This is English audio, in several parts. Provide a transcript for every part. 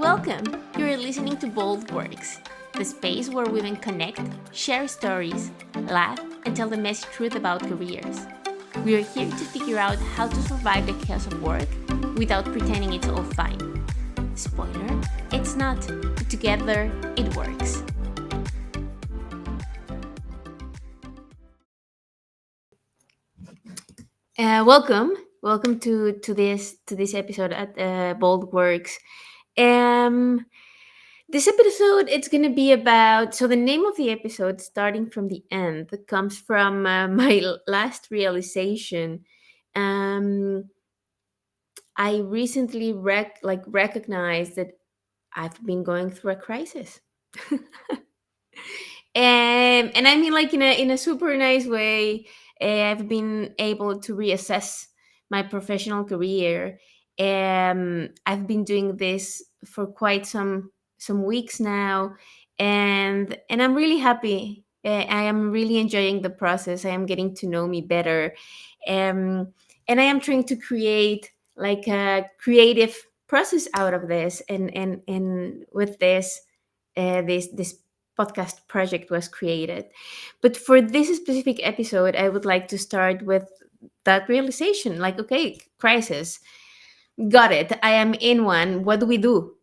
Welcome! You're listening to Bold Works, the space where women connect, share stories, laugh, and tell the messy truth about careers. We are here to figure out how to survive the chaos of work without pretending it's all fine. Spoiler, it's not. Together, it works. Welcome to this episode at Bold Works. Um, This episode, it's going to be about. So, the name of the episode, starting from the end, comes from my last realization. Um, I recently recognized that I've been going through a crisis. And I mean, like, in a super nice way. I've been able to reassess my professional career. I've been doing this for quite some weeks now, and I'm really happy. I am really enjoying the process. I am getting to know me better, um, and I am trying to create like a creative process out of this. And with this, this podcast project was created. But for this specific episode, I would like to start with that realization, like, okay, crisis, got it, I am in one. What do we do?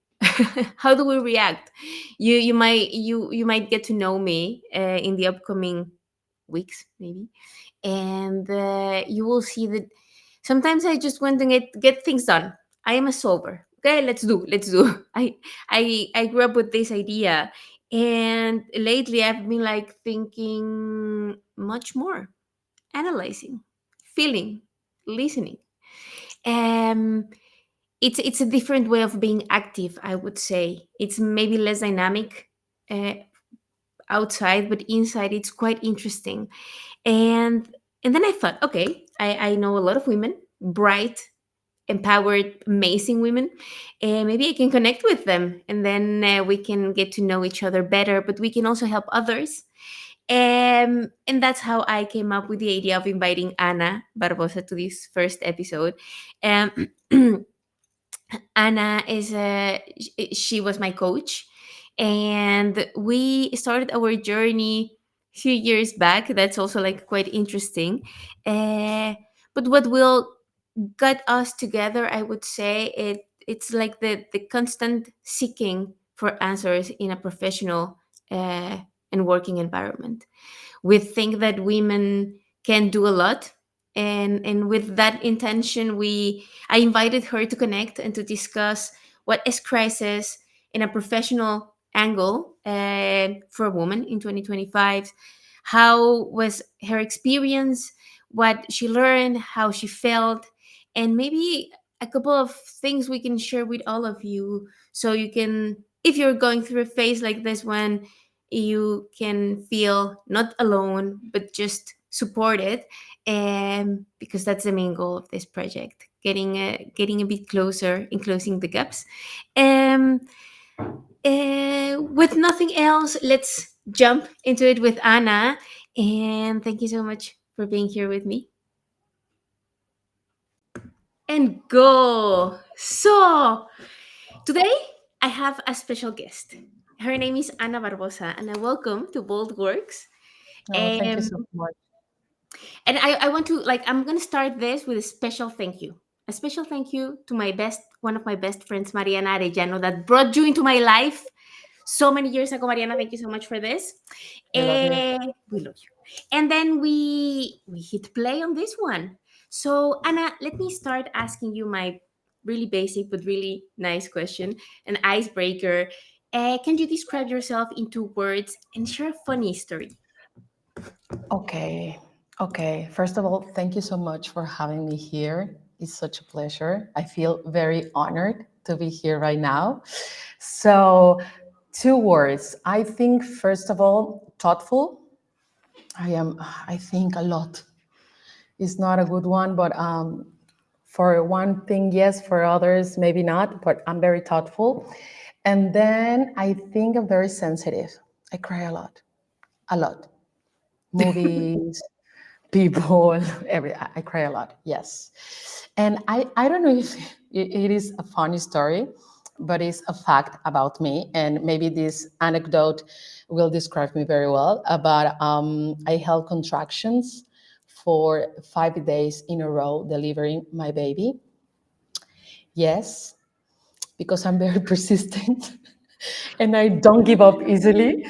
How do we react? You might get to know me in the upcoming weeks, maybe, and you will see that sometimes I just want to get things done. I am a solver. Okay, let's do. I grew up with this idea, and lately I've been like thinking much more, analyzing, feeling, listening. Um, it's a different way of being active. I would say it's maybe less dynamic uh, outside, but inside it's quite interesting. And and then I thought, okay, I know a lot of women, bright, empowered, amazing women, and maybe I can connect with them, and then we can get to know each other better, but we can also help others. And that's how I came up with the idea of inviting Ana Barbosa to this first episode. um, Anna is she was my coach, and we started our journey a few years back. That's also like quite interesting. Uh, but what will got us together, I would say, it's like the constant seeking for answers in a professional uh, and working environment. We think that women can do a lot, and with that intention, we I invited her to connect and to discuss what is crisis in a professional angle for a woman in 2025. How was her experience, what she learned, how she felt, and maybe a couple of things we can share with all of you, so you can, if you're going through a phase like this one, you can feel not alone but just supported. And because that's the main goal of this project, getting a bit closer and closing the gaps. um with nothing else, let's jump into it with Anna, and thank you so much for being here with me. And go. So today I have a special guest. Her name is Ana Barbosa, and I welcome to Bold Works. Oh, thank you um, so much. And I want to, like, I'm gonna start this with a special thank you. A special thank you to one of my best friends, Mariana Arellano, that brought you into my life so many years ago. Mariana, thank you so much for this. We love you. We love you. And then we hit play on this one. So Anna, let me start asking you my really basic but really nice question, an icebreaker. Can you describe yourself in 2 words and share a funny story? Okay. Okay. First of all, thank you so much for having me here. It's such a pleasure. I feel very honored to be here right now. So, 2 words. I think, first of all, thoughtful. I think a lot. It's not a good one, but for one thing, yes, for others, maybe not, but I'm very thoughtful. And then I think I'm very sensitive. I cry a lot. Movies, people, I cry a lot. Yes, and I don't know if it is a funny story, but it's a fact about me. And maybe this anecdote will describe me very well. But I held contractions for 5 days in a row, delivering my baby. Yes, because I'm very persistent and I don't give up easily.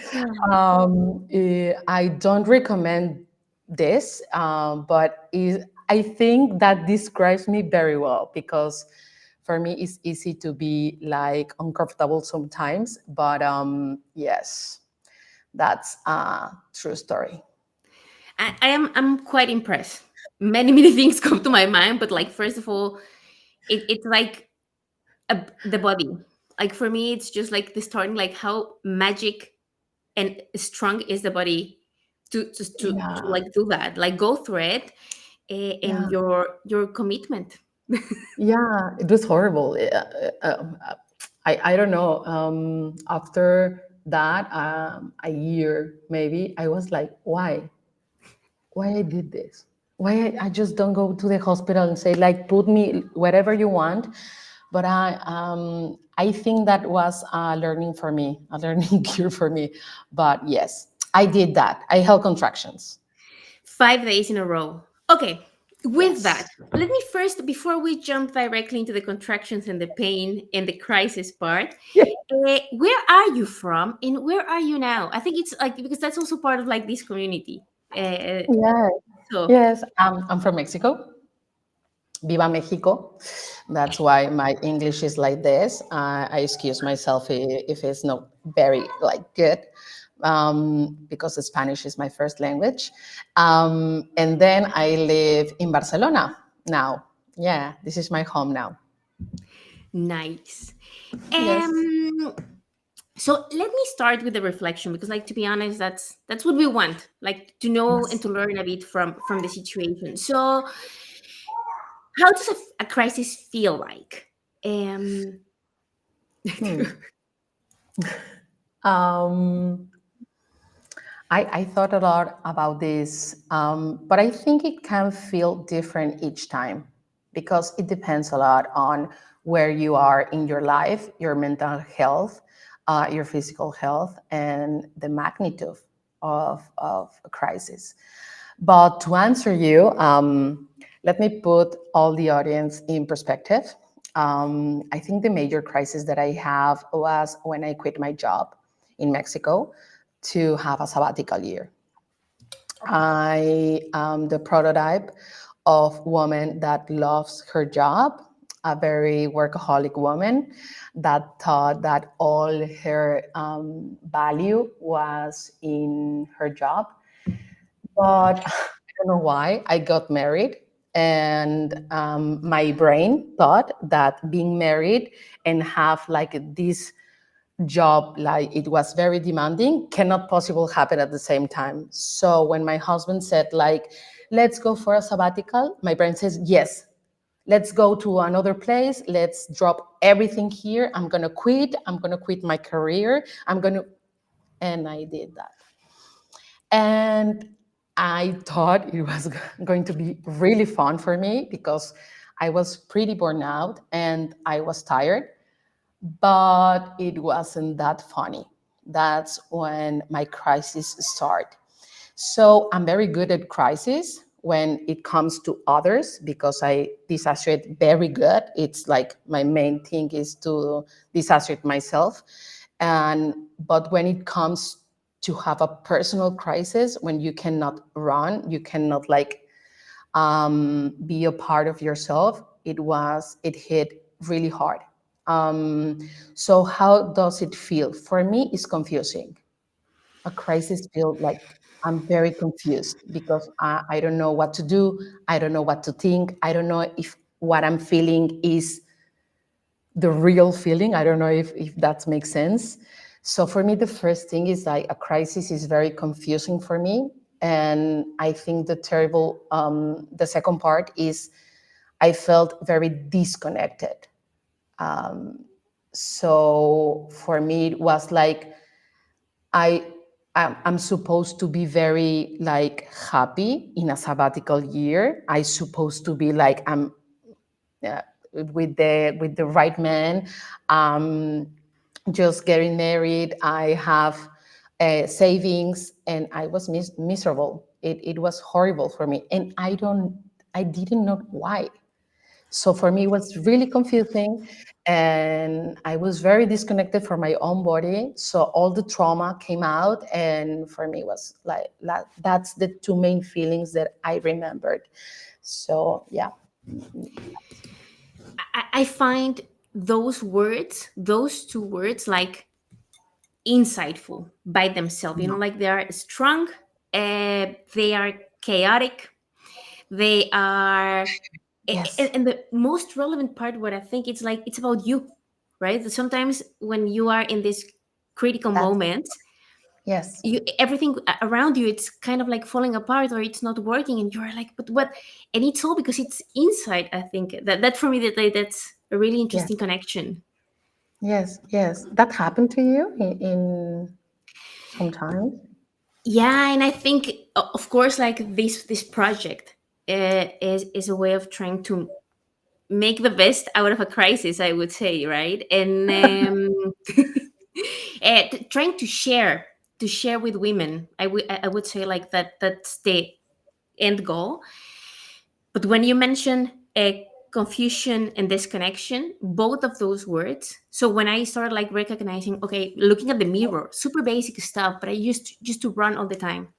I don't recommend this, but I think that describes me very well because for me it's easy to be like uncomfortable sometimes. But yes, that's a true story. I'm quite impressed. Many things come to my mind, but like first of all, it's like the body. Like for me, it's just like the starting, like how magic and strong is the body to Yeah, like do that, like go through it, and yeah, your commitment. yeah. It was horrible. I don't know. After that, a year maybe, I was like, why I did this? Why I just don't go to the hospital and say like put me whatever you want. But I think that was a learning for me, a learning cure for me. But yes, I did that. I held contractions. 5 days in a row. Okay, with that, Yes. let me first, before we jump directly into the contractions and the pain and the crisis part, where are you from and where are you now? I think it's like because that's also part of like this community. Yeah. So Yes. I'm from Mexico. Viva Mexico. That's why my English is like this. I excuse myself if it's not very like good, because Spanish is my first language. And then I live in Barcelona now. Yeah, this is my home now. nice. Yes. Um, so let me start with the reflection because, like, to be honest, that's what we want, like, to know and Yes. to learn a bit from the situation. So, how does a crisis feel like? Um, Hmm. Um, I thought a lot about this, but I think it can feel different each time because it depends a lot on where you are in your life, your mental health, your physical health, and the magnitude of a crisis. But to answer you, let me put all the audience in perspective. I think the major crisis that I have was when I quit my job in Mexico to have a sabbatical year. I am the prototype of woman that loves her job, a very workaholic woman that thought that all her value was in her job. But I don't know why I got married. And my brain thought that being married and have like this job, like it was very demanding, cannot possible happen at the same time. So when my husband said like, let's go for a sabbatical, my brain says, yes, let's go to another place. Let's drop everything here. I'm going to quit. I'm going to quit my career. And I did that. And I thought it was going to be really fun for me because I was pretty burned out and I was tired, but it wasn't that funny. That's when my crisis started. So I'm very good at crisis when it comes to others because I disassociate very good. It's like my main thing is to disassociate myself. And but when it comes to have a personal crisis, when you cannot run, you cannot like be a part of yourself, it hit really hard. Um, so how does it feel? For me, it's confusing. A crisis feels like I'm very confused because I don't know what to do. I don't know what to think. I don't know if what I'm feeling is the real feeling. I don't know if that makes sense. So for me, the first thing is like a crisis is very confusing for me. And I think the second part is I felt very disconnected. So for me, it was like I I'm supposed to be very like happy in a sabbatical year. I supposed to be like I'm with the right man. Um, just getting married. I have savings, and I was miserable. It was horrible for me, and I didn't know why. So for me, it was really confusing, and I was very disconnected from my own body. So all the trauma came out, and for me, it was like that's the two main feelings that I remembered. So yeah, I find those two words, like insightful by themselves. You know, like they are strong, they are chaotic, they are, yes, and the most relevant part, what I think, it's like it's about you, right? Sometimes when you are in this critical that's moment, yes, you, everything around you, it's kind of like falling apart or it's not working, and you're like, but what? And it's all because it's inside. I think that for me, that's a really yes, interesting connection. yes, yes. That happened to you in sometimes. Yeah, and I think, of course, like this project is a way of trying to make the best out of a crisis, I would say, right? And trying to share with women, I would say, like that's the end goal. But when you mention a confusion and disconnection, both of those words. So when I started like recognizing, okay, looking at the mirror, super basic stuff, but I used to, just to run all the time,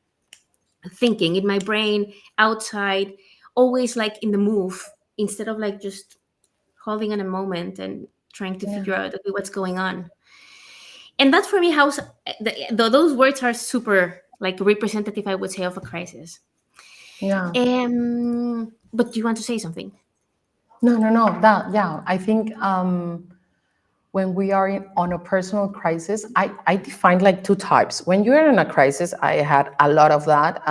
thinking in my brain, outside, always like in the move, instead of like just holding in a moment and trying to Yeah, figure out, okay, what's going on. And that's for me how those words are super like representative, I would say, of a crisis. yeah. But do you want to say something? No, no, no. That yeah. I think when we are on a personal crisis, I define like two types. When you're in a crisis, I had a lot of that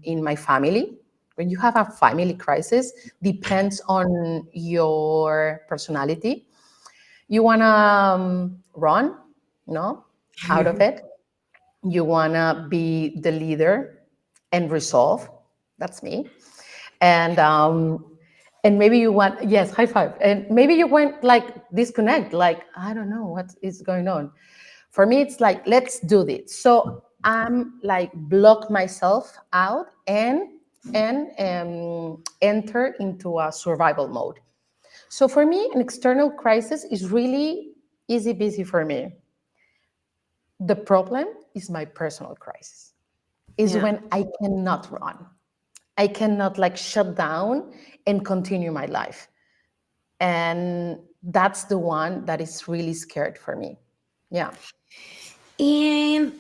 in my family. When you have a family crisis, depends on your personality. You wanna run, no, out of it. You wanna be the leader and resolve. That's me. And maybe you want, yes, high five, and maybe you went like disconnect, like I don't know what is going on. For me it's like let's do this, so I'm like block myself out and enter into a survival mode. So for me an external crisis is really easy busy for me. The problem is my personal crisis, is Yeah. when I cannot run, I cannot like shut down and continue my life. And that's the one that is really scared for me. Yeah, And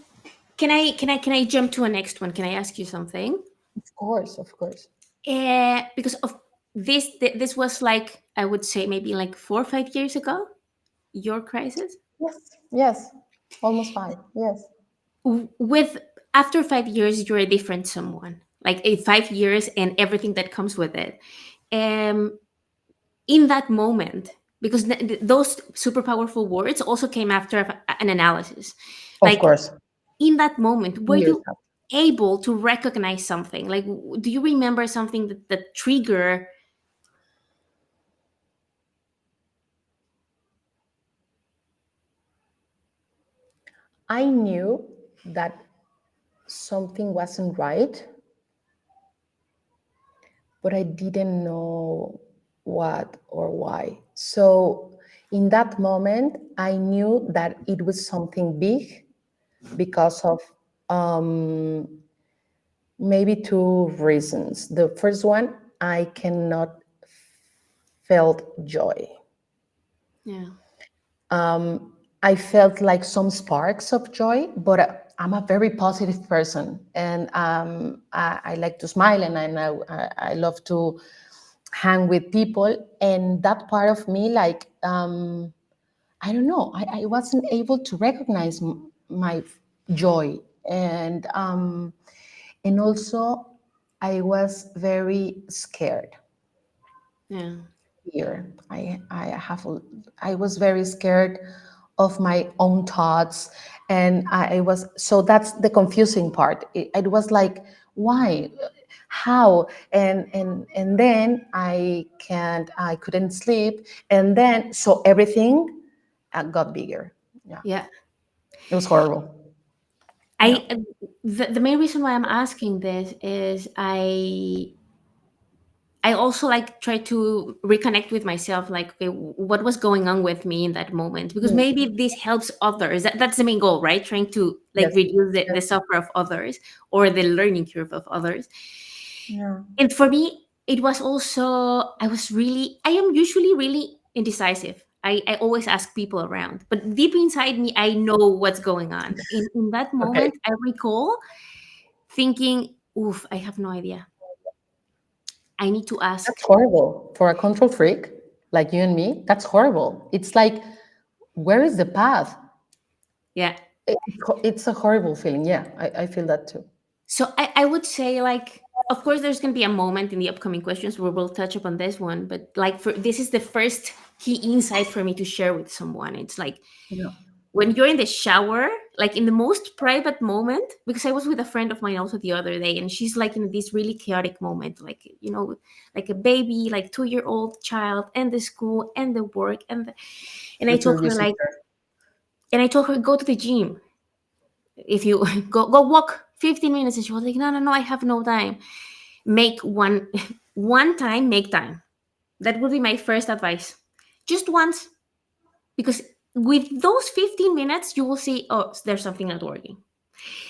can I jump to a next one? Can I ask you something? of course, of course. Because of this was like, I would say, maybe like 4 or 5 years ago, your crisis. Yes, yes, almost five. Yes, With after 5 years, you're a different someone. Like 5 years and everything that comes with it. Um, in that moment, because those super powerful words also came after an analysis. of Like course. in that moment, were Years you after. able to recognize something? Like, do you remember something that trigger? I knew that something wasn't right, but I didn't know what or why. So in that moment, I knew that it was something big because of um, maybe two reasons. The first one, I cannot felt joy. Yeah. I felt like some sparks of joy, but I'm a very positive person, and I like to smile, and I love to hang with people, and that part of me, like I don't know, I wasn't able to recognize my joy, and also I was very scared Yeah. here. I was very scared of my own thoughts, and I was so that's the confusing part. It was like, why? how? And then I couldn't sleep, and then so everything got bigger. Yeah, Yeah. it was horrible. Yeah. I the main reason why I'm asking this is I also like try to reconnect with myself, like, okay, what was going on with me in that moment, because Mm. maybe this helps others. That's the main goal, right? Trying to like Yes. reduce the Yes. suffer of others or the learning curve of others. Yeah. And for me, it was also, I am usually really indecisive. I always ask people around, but deep inside me, I know what's going on. In that Okay. moment, I recall thinking, oof, I have no idea. I need to That's ask. horrible for a control freak like you and me. That's horrible. It's like, where is the path? Yeah. It's a horrible feeling. Yeah, I feel that too. So I would say, like, of course, there's going to be a moment in the upcoming questions where we'll touch upon this one, but like, for this is the first key insight for me to share with someone. It's like Yeah. when you're in the shower, like in the most private moment, because I was with a friend of mine also the other day, and she's like in this really chaotic moment, like, like a baby, like 2-year old child, and the school and the work and I With told your her sister. like, go to the gym. If you go walk 15 minutes, and she was like, no, no, no, I have no time. Make one one time, make time. That would be my first advice. Just once, because with those 15 minutes you will see, oh, there's something not working.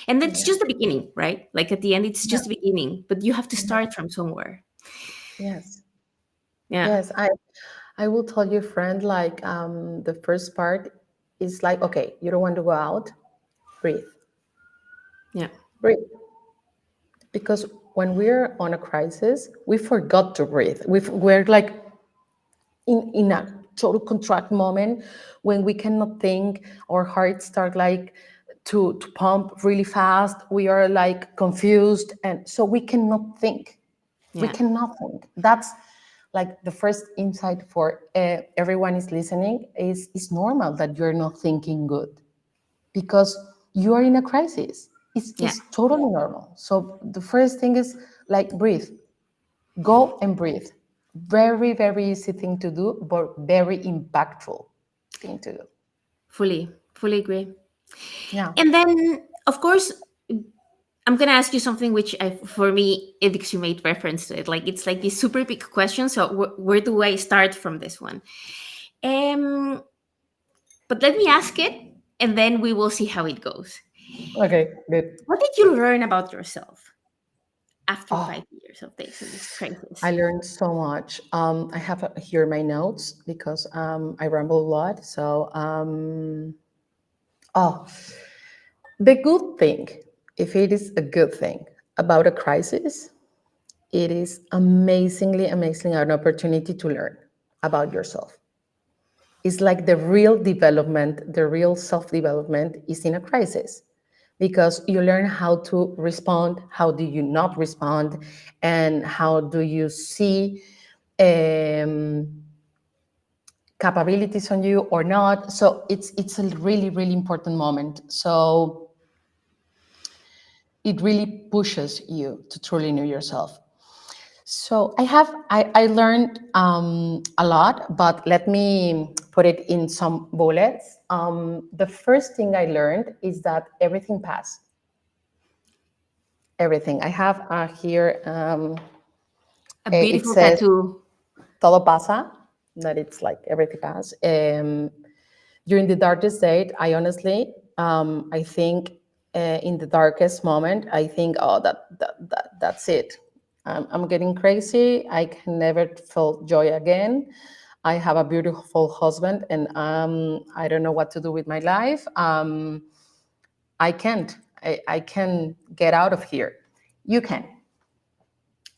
And that's Yeah. just the beginning, right? Like at the end, it's Yeah. just the beginning, but you have to Yeah. start from somewhere. Yes. Yeah. Yes. I will tell your friend like the first part is like, okay, you don't want to go out, breathe. Yeah. Breathe. Because when we're on a crisis, we forgot to breathe. We're like in a total contract moment when we cannot think, our hearts start like to pump really fast. We are like confused. And so we cannot think. We Yeah. cannot think. That's like the first insight for everyone is listening is it's normal that you're not thinking good because you are in a crisis. Yeah. It's totally normal. So the first thing is like breathe. Go and breathe. Very, very easy thing to do, but very impactful thing to do. Fully agree. Yeah. And then, of course, I'm gonna ask you something which, for me, because you made reference to it, like it's like this super big question. So where do I start from this one? Um, but let me ask it, and then we will see how it goes. Okay, good. What did you learn about yourself after Oh, 5 years of this crisis? I learned so much. I have here my notes because I ramble a lot. So, oh, the good thing, if it is a good thing about a crisis, it is amazingly, amazingly an opportunity to learn about yourself. It's like the real development, the real self development is in a crisis because you learn how to respond, how do you not respond, and how do you see um, capabilities on you or not. So it's a really, really important moment. So it really pushes you to truly know yourself. So I learned a lot, but let me put it in some bullets. The first thing I learned is that everything passed. Everything I have here, A it beautiful says tattoo. todo pasa, that it's like everything pass. During the darkest day, I honestly, I think in the darkest moment, I think, oh, that's it. I'm getting crazy. I can never feel joy again. I have a beautiful husband, and I don't know what to do with my life. I can't. I can get out of here. You can.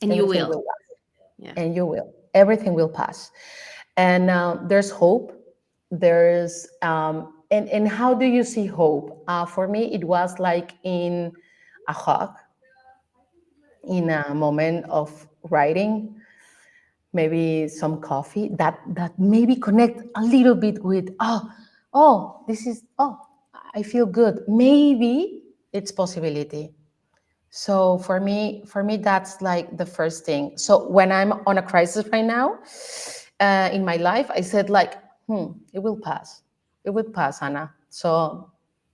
And you Everything will. will pass, Yeah. and you will. Everything will pass, and there's hope. There's and how do you see hope? For me, it was like in a hug, in a moment of writing, maybe some coffee that maybe connect a little bit with this is I feel good. Maybe it's possibility. So for me, that's like the first thing. So when I'm on a crisis right now, in my life, I said like, it will pass. It will pass, Anna. So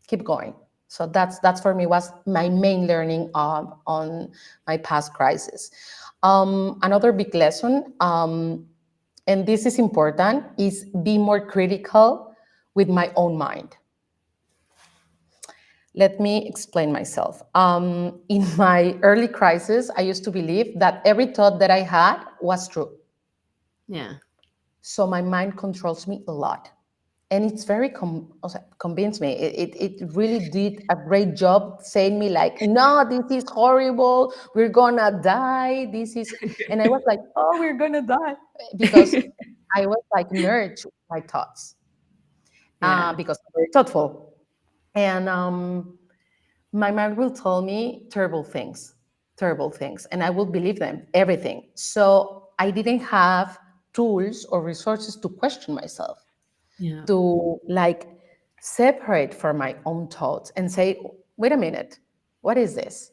keep going. So that's for me was my main learning on my past crisis. Another big lesson, and this is important, is be more critical with my own mind. Let me explain myself. In my early crisis, I used to believe that every thought that I had was true. Yeah. So my mind controls me a lot. And it's very o sea, convinced me. It really did a great job saying me like, no, this is horrible. We're gonna die. This is, and I was like, oh, we're gonna die because I was like merged with my thoughts Yeah. because I'm very thoughtful. And my mind will tell me terrible things, and I will believe them, everything. So I didn't have tools or resources to question myself, Yeah. to like separate from my own thoughts and say, wait a minute, what is this?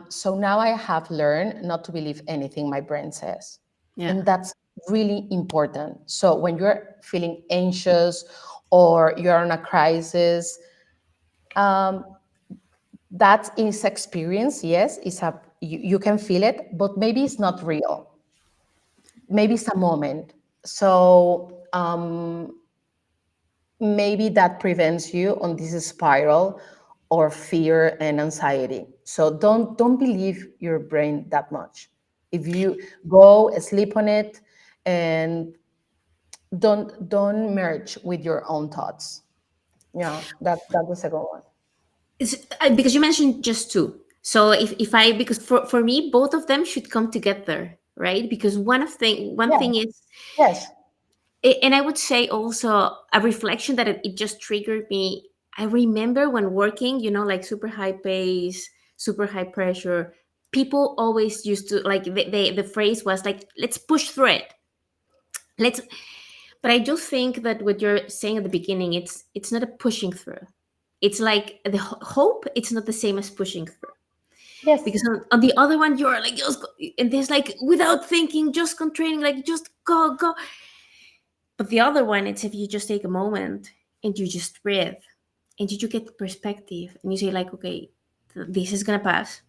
So now I have learned not to believe anything my brain says. Yeah. And that's really important. So when you're feeling anxious or you're in a crisis, um, that is experience, yes, is a you can feel it, but maybe it's not real. Maybe it's a moment. So maybe that prevents you on this spiral or fear and anxiety. So don't believe your brain that much. If you go sleep on it, and don't merge with your own thoughts. Yeah, that's the second one. Because you mentioned just two. So if I, because for me both of them should come together, right? Because one Yeah. thing is, Yes. and I would say also a reflection that it just triggered me. I remember when working, like super high pace, super high pressure, people always used to like the phrase was like, let's push through it. Let's But I do think that what you're saying at the beginning, it's not a pushing through. It's like the hope, it's not the same as pushing through. Yes. Because on the other one, you're like, just go, and there's like without thinking, just contracting, like just go, go. But the other one, it's if you just take a moment and you just breathe and you get perspective and you say like, okay, this is gonna pass.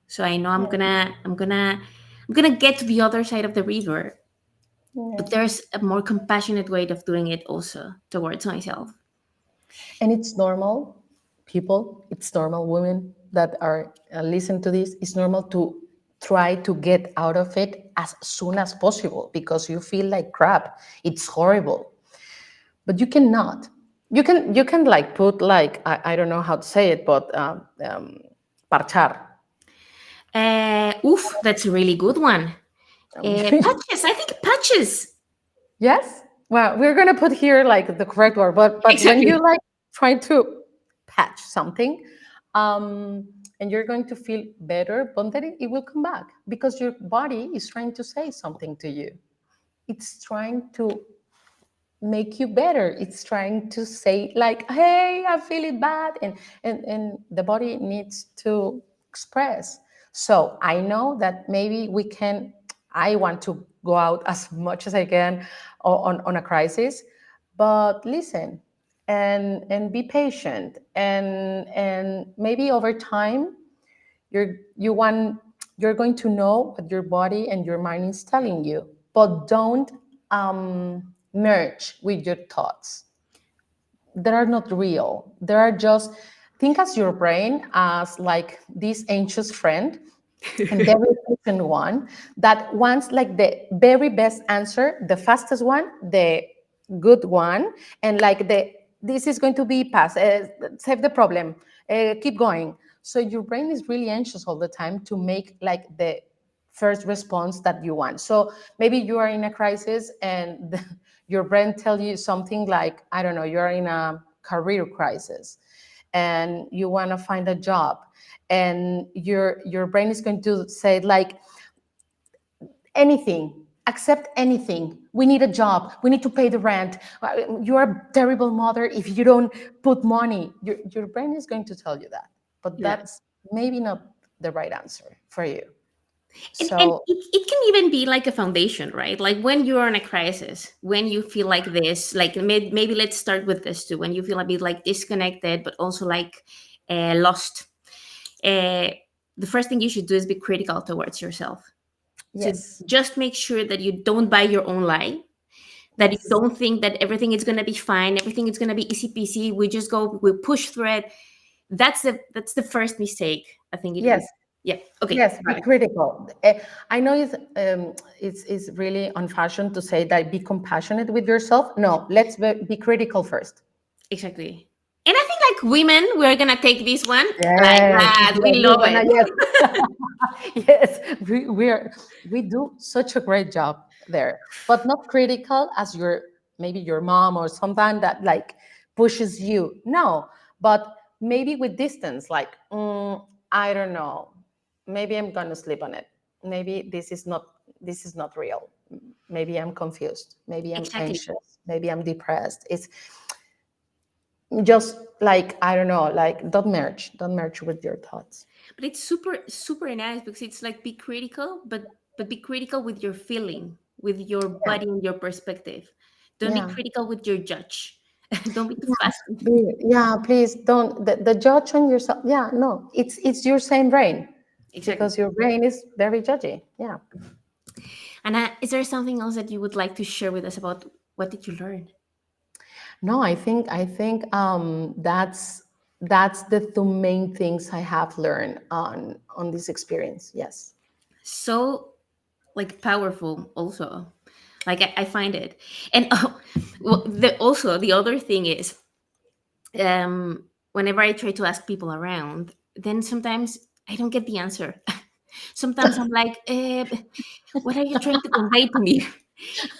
So I know I'm gonna get to the other side of the river. But Yeah. there's a more compassionate way of doing it also towards myself. And it's normal, people, it's normal, women that are listen to this, it's normal to try to get out of it as soon as possible because you feel like crap. It's horrible. But you cannot. You can like put like I don't know how to say it, but parchar. Oof, that's a really good one. Patches, I think patches. Yes. Well, we're gonna put here like the correct word, but when you Exactly. like try to patch something, and you're going to feel better, but then it will come back because your body is trying to say something to you. It's trying to make you better. It's trying to say like, hey, I feel it bad, and the body needs to express. So I know that maybe we can, I want to go out as much as I can on a crisis, but listen, and be patient, and maybe over time you want you're going to know what your body and your mind is telling you, but don't merge with your thoughts that are not real. They are just, think as your brain as like this anxious friend and very patient one that wants like the very best answer, the fastest one, the good one, and like the this is going to be past, save the problem, keep going. So your brain is really anxious all the time to make like the first response that you want. So maybe you are in a crisis and your brain tell you something like, I don't know, you're in a career crisis and you want to find a job, and your brain is going to say like, anything, accept anything, we need a job, we need to pay the rent, you're a terrible mother if you don't put money. Your brain is going to tell you that, but Yeah. maybe not the right answer for you. And So it can even be like a foundation, right? Like when you're in a crisis, when you feel like this, like maybe let's start with this too. When you feel a bit like disconnected, but also like lost, uh, the first thing you should do is be critical towards yourself. So yes, just make sure that you don't buy your own lie, that you yes, don't think that everything is going to be fine, everything is going to be easy peasy. We just go, we push through it. That's the first mistake. I think it yes, would. Yeah. Okay. yes. Be Got it. critical. I know it's really on fashion to say that be compassionate with yourself. No, let's be critical first. Exactly. And I think like women, we're gonna take this one like Yes, that. yes, We we're love gonna, it. yes. Yes, we do such a great job there, but not critical as your, maybe your mom or someone that like pushes you. No, but maybe with distance, like I don't know, maybe I'm gonna sleep on it. Maybe this is not real. Maybe I'm confused. Maybe I'm Exactly. anxious. Maybe I'm depressed. It's just like I don't know, like don't merge with your thoughts. But it's super super nice because it's like be critical, but be critical with your feeling, with your Yeah, body and your perspective. Don't be yeah. critical with your judge. Don't be too fast. Yeah, please don't the judge on yourself. Yeah, no, it's your same brain Exactly. because your brain is very judgy. Yeah. And is there something else that you would like to share with us about what did you learn? No, I think that's the two main things I have learned on this experience. Yes. So like powerful also. Like I find it. And well, also the other thing is whenever I try to ask people around, then sometimes I don't get the answer. Sometimes I'm like, what are you trying to convey to me?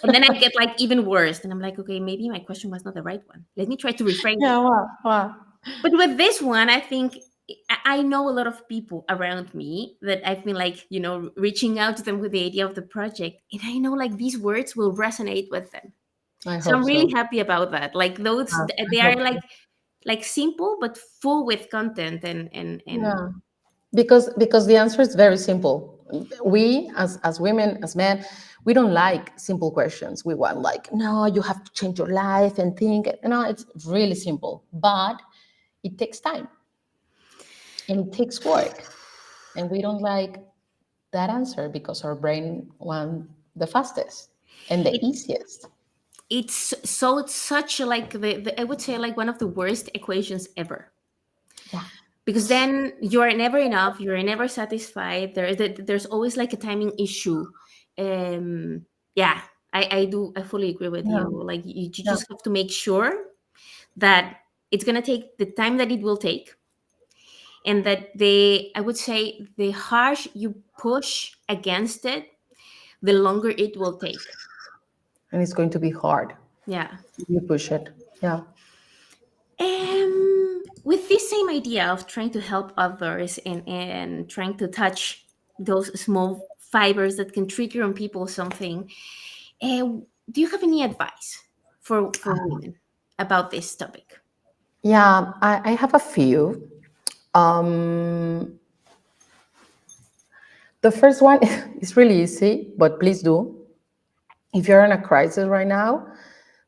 And then I get like even worse. And I'm like, okay, maybe my question was not the right one. Let me try to rephrase it. Yeah. Wow. Wow. But with this one, I think I know a lot of people around me that I've been like, reaching out to them with the idea of the project. And I know like these words will resonate with them. I So hope I'm really so. happy about that. Like those, I they hope are so. like simple but full with content and Yeah. Because the answer is very simple. We as women, as men, we don't like simple questions. We want like, no, you have to change your life and think. No, it's really simple, but it takes time and it takes work. And we don't like that answer because our brain want the fastest and the it, easiest. it's such like the I would say like one of the worst equations ever, Yeah. because then you are never enough, you're never satisfied, there's always like a timing issue. Yeah, I fully agree with Yeah. you. Like you Yeah. just have to make sure that it's going to take the time that it will take, and that I would say the harsh you push against it, the longer it will take. And it's going to be hard. Yeah. You push it. Yeah. With this same idea of trying to help others and trying to touch those small fibers that can trigger on people something, uh, do you have any advice for women about this topic? Yeah, I have a few. Um, the first one is really easy, but please do. If you're in a crisis right now,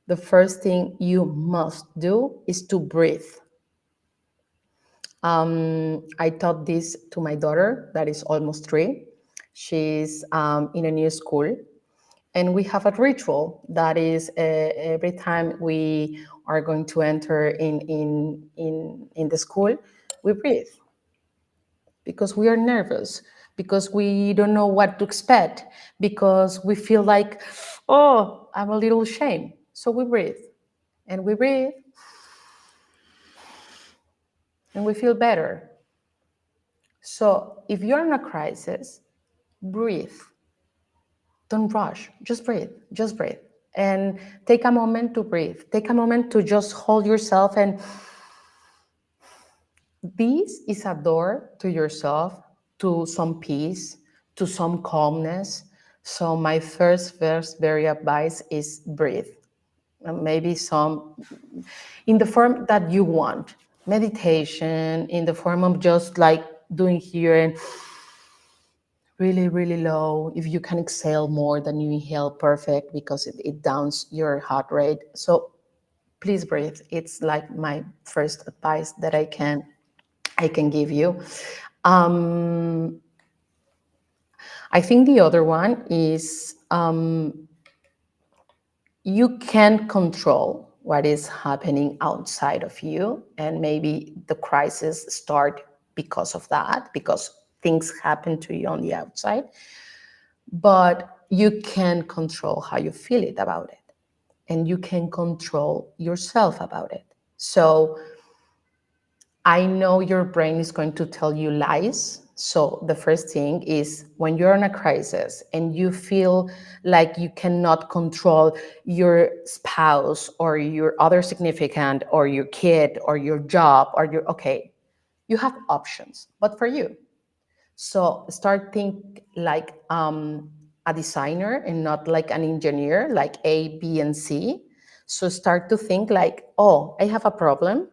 the first thing you must do is to breathe. I taught this to my daughter, that is almost 3. She's in a new school, and we have a ritual that is every time we are going to enter in the school, we breathe because we are nervous, because we don't know what to expect, because we feel like, oh, I'm a little ashamed. So we breathe and we breathe and we feel better. So if you're in a crisis, breathe. Don't rush. Just breathe. Just breathe. And take a moment to breathe. Take a moment to just hold yourself. And this is a door to yourself, to some peace, to some calmness. So my first very advice is breathe. Maybe some in the form that you want. Meditation, in the form of just like doing here and really, really low. If you can exhale more than you inhale, perfect, because it downs your heart rate. So please breathe. It's like my first advice that I can give you. Um, I think the other one is you can control what is happening outside of you, and maybe the crisis start because of that, because things happen to you on the outside, but you can control how you feel it about it, and you can control yourself about it. So I know your brain is going to tell you lies. So the first thing is when you're in a crisis and you feel like you cannot control your spouse or your other significant or your kid or your job or your, okay, you have options, but for you. So start think like a designer and not like an engineer, like A, B, and C. So start to think like, oh, I have a problem.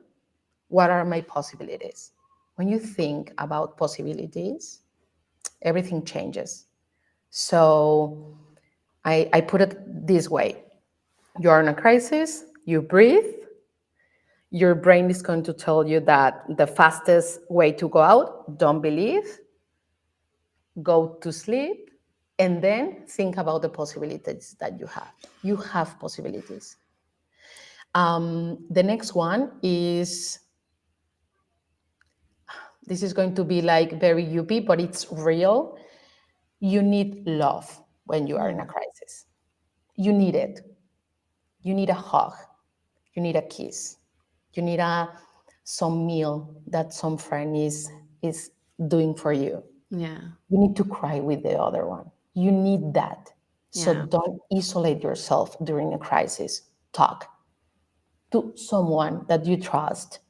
What are my possibilities? When you think about possibilities, everything changes. So I put it this way: you are in a crisis, you breathe, your brain is going to tell you that the fastest way to go out, don't believe, go to sleep, and then think about the possibilities that you have. You have possibilities. The next one is this is going to be like very yuppie, but it's real. You need love when you are in a Yeah. crisis. You need it. You need a hug. You need a kiss. You need a some meal that some friend is doing for you. Yeah. You need to cry with the other one. You need that. So Yeah. don't isolate yourself during a crisis. Talk to someone that you trust.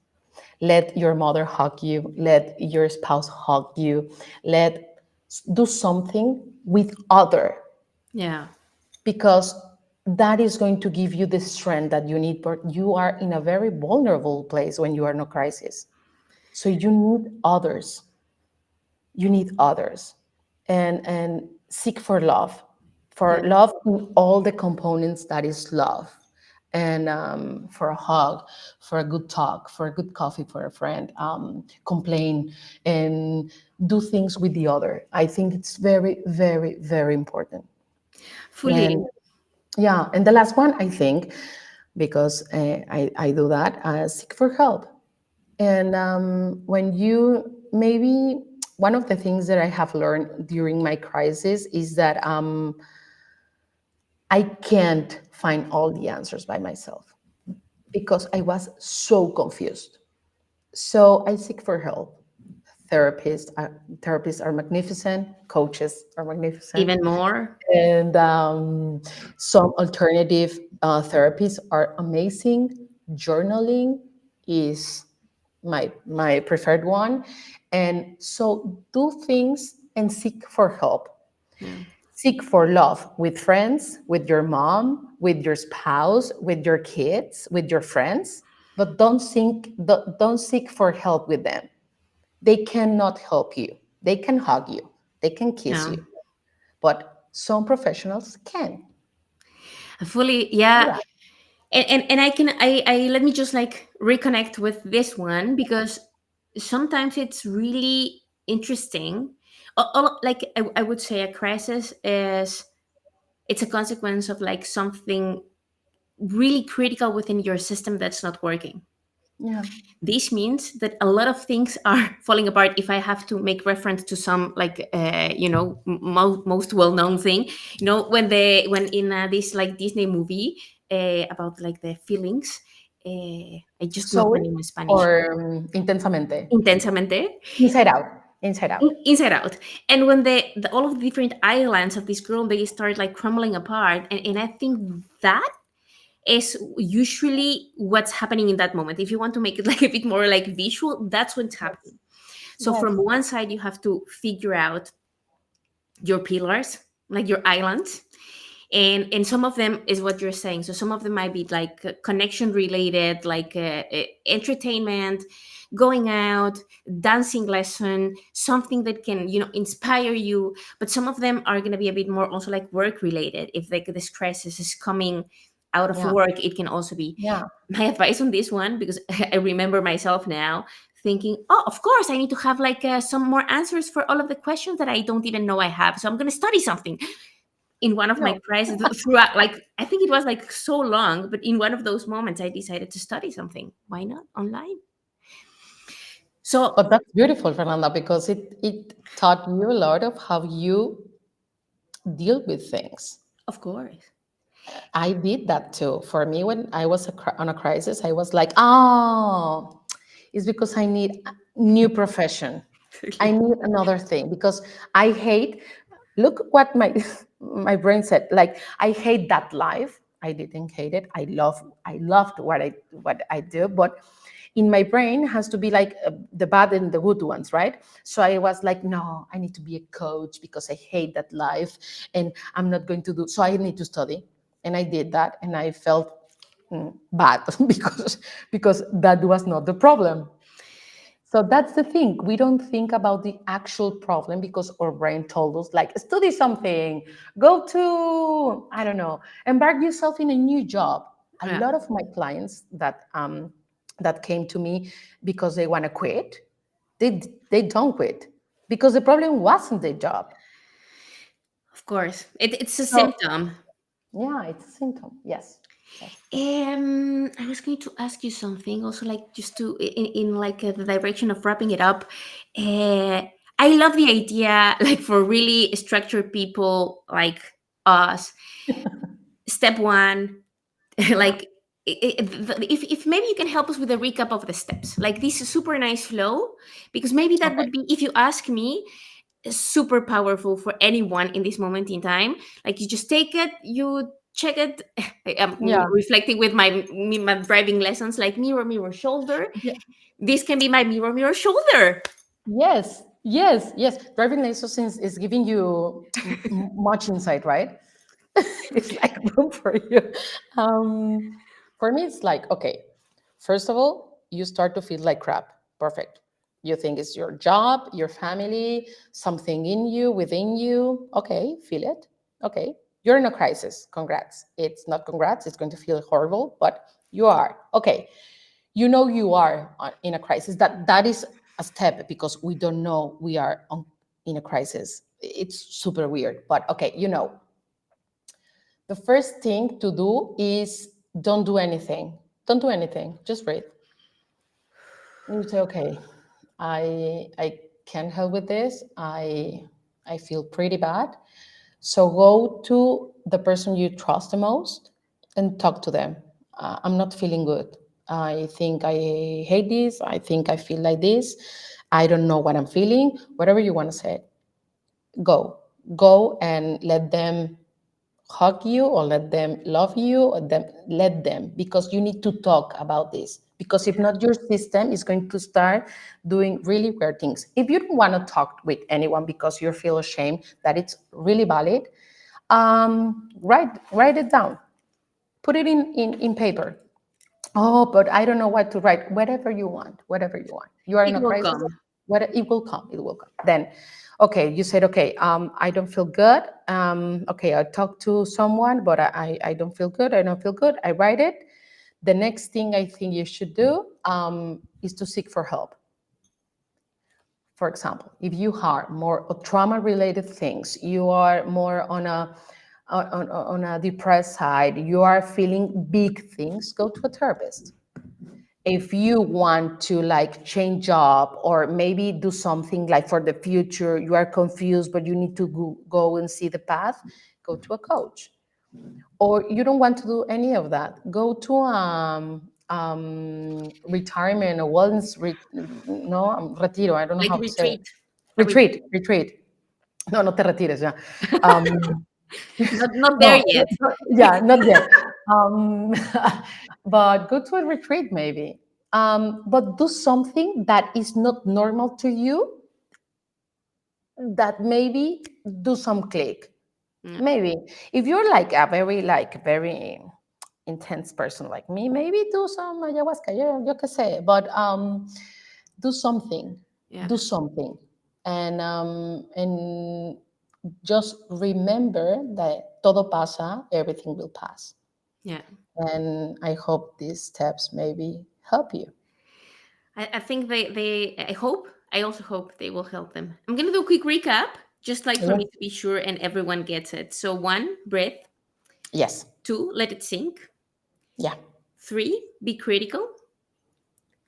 Let your mother hug you. Let your spouse hug you. Let do something with other, Yeah. because that is going to give you the strength that you need. But you are in a very vulnerable place when you are in a crisis. So you need others. You need others. And seek for Yeah. love in all the components that is love. And for a hug, for a good talk, for a good coffee, for a friend, complain and do things with the other. I think it's very, very, very important. Fully. And yeah, and the last one, I think, because I do that, seek for help. And when you maybe one of the things that I have learned during my crisis is that I can't find all the answers by myself because I was so confused. So I seek for help. Therapists are magnificent. Coaches are magnificent. Even more. And some alternative therapies are amazing. Journaling is my preferred one. And so do things and seek for help. Yeah. Seek for love with friends, with your mom, with your spouse, with your kids, with your friends, but don't seek for help with them. They cannot help you. They can hug you, they can kiss Yeah. you, but some professionals can. Fully. Yeah. And I let me just like reconnect with this one, because sometimes it's really interesting. Like I would say a crisis is, it's a consequence of like something really critical within your system that's not working. Yeah. This means that a lot of things are falling apart. If I have to make reference to some like most well-known thing, when in this like Disney movie about like the feelings, I just lost the Soul name in Spanish. or intensamente. Intensamente. Inside out. Inside out. Inside Out. And when all of the different islands of this girl, they start like crumbling apart, and I think that is usually what's happening in that moment. If you want to make it like a bit more like visual, that's what's Yes. happening. So Yes. from one side, you have to figure out your pillars, like your islands, And some of them is what you're saying. So some of them might be like connection related, like entertainment, going out, dancing lesson, something that can, inspire you. But some of them are going to be a bit more also like work related. If like this crisis is coming out of Yeah. work, it can also be. Yeah. My advice on this one, because I remember myself now thinking, oh, of course I need to have like some more answers for all of the questions that I don't even know I have, so I'm going to study something. In one of my No. crises throughout, like I think it was like so long, but in one of those moments I decided to study something. Why not online? So But that's beautiful, Fernanda, because it taught you a lot of how you deal with things. of course. I did that too. For me, when I was on a crisis, I was like, oh, it's because I need a new profession. I need another thing because I hate. Look what my my brain said. Like I hate that life. I didn't hate it. I loved what I do, but in my brain has to be like the bad and the good ones, right? So I was like, no, I need to be a coach because I hate that life, and I'm not going to do. So I need to study, and I did that, and I felt bad because that was not the problem. So that's the thing. We don't think about the actual problem because our brain told us, like, study something, go to, I don't know, embark yourself in a new job. A Yeah, lot of my clients that came to me because they want to quit, they don't quit because the problem wasn't their job. of course, it's a So symptom. yeah, it's a symptom. Yes, yes. I was going to ask you something also, like just to in like the direction of wrapping it up. uh, I love the idea, like for really structured people like us. Step one, like if maybe you can help us with a recap of the steps, like this super nice flow, because maybe that Okay. would be, if you ask me, super powerful for anyone in this moment in time. Like you just take it, you check it. I'm Yeah. reflecting with my driving lessons, like mirror, mirror, shoulder. Ye- This can be my mirror, mirror, shoulder. Yes. Yes. Yes. Driving license is giving you much insight, right? It's like room for you. For me, it's like, okay, first of all, you start to feel like crap. Perfect. You think it's your job, your family, something in you, within you. Okay, feel it. Okay, you're in a crisis. Congrats. It's not congrats. It's going to feel horrible, but you are. Okay, you know you are in a crisis. That is a step because we don't know we are in a crisis. It's super weird, but okay, the first thing to do is don't do anything. Don't do anything. Just breathe. You say, okay, I can't help with this. I feel pretty bad. So go to the person you trust the most and talk to them. I'm not feeling good. I think I hate this. I think I feel like this. I don't know what I'm feeling. Whatever you want to say, go. Go and let them hug you or let them love you or let them because you need to talk about this because if not your system is going to start doing really weird things. If you don't want to talk with anyone because you feel ashamed, that it's really valid. Write it down, put it in paper. Oh, but I don't know what to write. Whatever you want, whatever you want. You are in It a will crisis. come. What it will come. It will come. Then, okay, you said, okay, I don't feel good. Okay, I talk to someone, but I don't feel good. I don't feel good. I write it. The next thing I think you should do is to seek for help. For example, if you are more trauma-related things, you are more on a depressed side, you are feeling big things, go to a therapist. If you want to like change job or maybe do something like for the future, you are confused but you need to go and see the path, go to a coach. Or you don't want to do any of that, go to retirement or wellness no, retiro, I don't know Like how to say it. retreat. A Retreat. No, no te retires, yeah. um, not there no, yet. yeah, not yet. Um, but go to a retreat maybe. But do something that is not normal to you, that maybe do some click. Yeah. Maybe if you're like a very intense person like me, maybe do some ayahuasca. Yeah, yo qué sé. But do something, Yeah. do something, and just remember that todo pasa, everything will pass. Yeah. And I hope these steps maybe help you. I think I hope, I also hope they will help them. I'm going to do a quick recap, just like for Yeah. me to be sure and everyone gets it. So, one, breath. Yes. Two, let it sink. Yeah. Three, be critical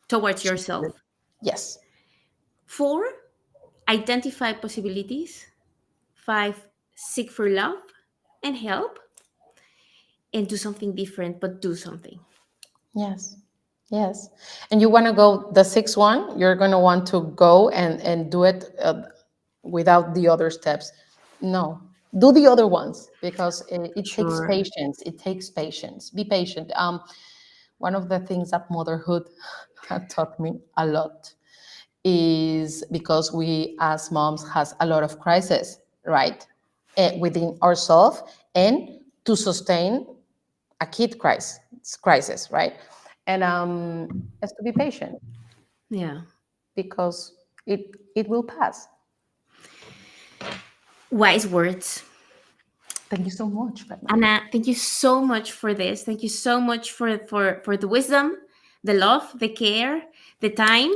towards yourself. Yes. Four, identify possibilities. Five, seek for love and help, and do something different, but do something. Yes. Yes. And you want to go the sixth one, you're going to want to go and do it without the other steps. No, do the other ones because it takes Sure. patience. It takes patience. Be patient. One of the things that motherhood had taught me a lot is because we as moms has a lot of crisis, right? Within ourselves and to sustain a kid crisis, right? And has to be patient Yeah. because it will pass. Wise words. Thank you so much, Fernanda. Anna, thank you so much for this. Thank you so much for the wisdom, the love, the care, the time,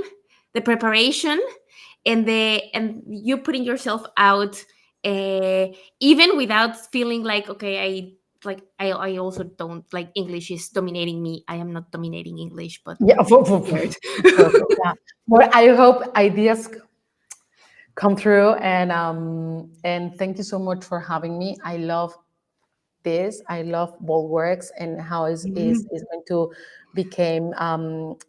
the preparation, and you putting yourself out, uh, even without feeling like, okay, I also don't like English is dominating me. I am not dominating English, but Yeah, weird. perfect. Yeah. Well, I hope ideas come through, and thank you so much for having me. I love this. I love Bulwarks and how is going to become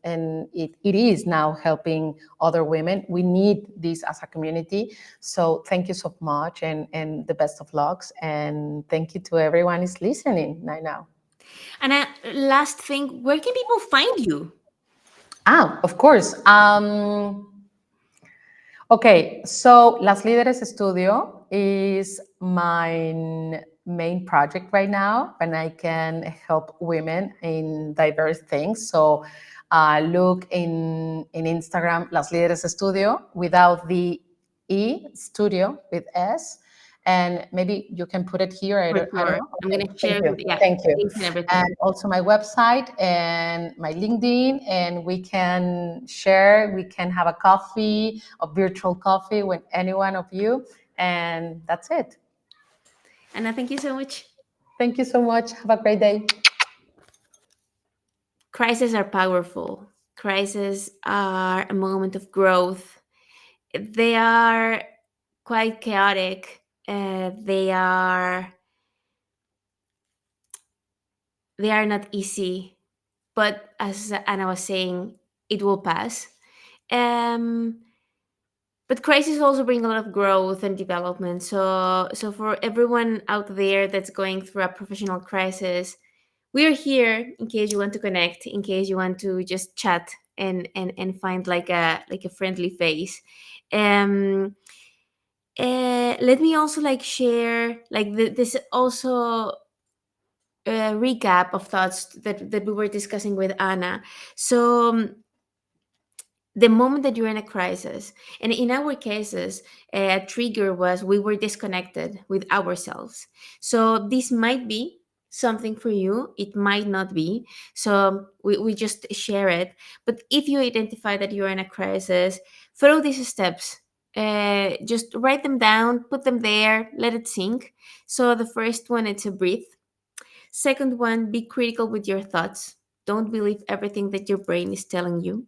and it is now helping other women. We need this as a community. So thank you so much and the best of lucks. And thank you to everyone is listening right now. And last thing, where can people find you? Of course. Okay, so Las Líderes Studio is my main project right now, and I can help women in diverse things. So look in Instagram, Las Líderes Studio, without the E, studio with S. And maybe you can put it here. For I don't sure. know. I'm Okay, gonna share with, yeah, thank you. links and And everything. also my website and my LinkedIn, and we can share, we can have a coffee, a virtual coffee with any one of you. And that's it. Anna, thank you so much. Thank you so much. Have a great day. Crises are powerful. Crises are a moment of growth. They are quite chaotic. They are not easy, but as Anna was saying, it will pass. Um, but crises also bring a lot of growth and development. So for everyone out there that's going through a professional crisis, we're here in case you want to connect, in case you want to just chat and find like a friendly face. Um, Let me also like share like this also recap of thoughts that we were discussing with Anna. So the moment that you're in a crisis, and in our cases, a trigger was we were disconnected with ourselves. So this might be something for you, it might not be. So we just share it. But if you identify that you're in a crisis, follow these steps. Just write them down, put them there, let it sink. So the first one, it's a breathe. Second one, be critical with your thoughts. Don't believe everything that your brain is telling you.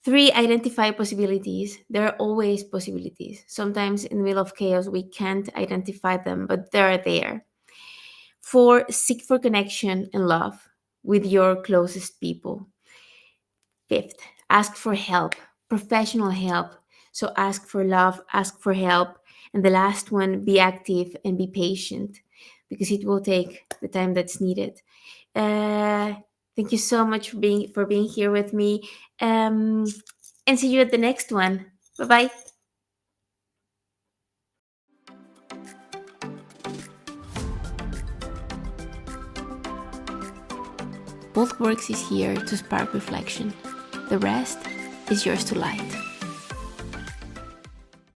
Three, identify possibilities. There are always possibilities. Sometimes in the middle of chaos, we can't identify them, but they're there. Four, seek for connection and love with your closest people. Fifth, ask for help, professional help. So ask for love, ask for help. And the last one, be active and be patient because it will take the time that's needed. Uh, Thank you so much for being here with me. And see you at the next one. Bye bye. Both Works is here to spark reflection. The rest is yours to light.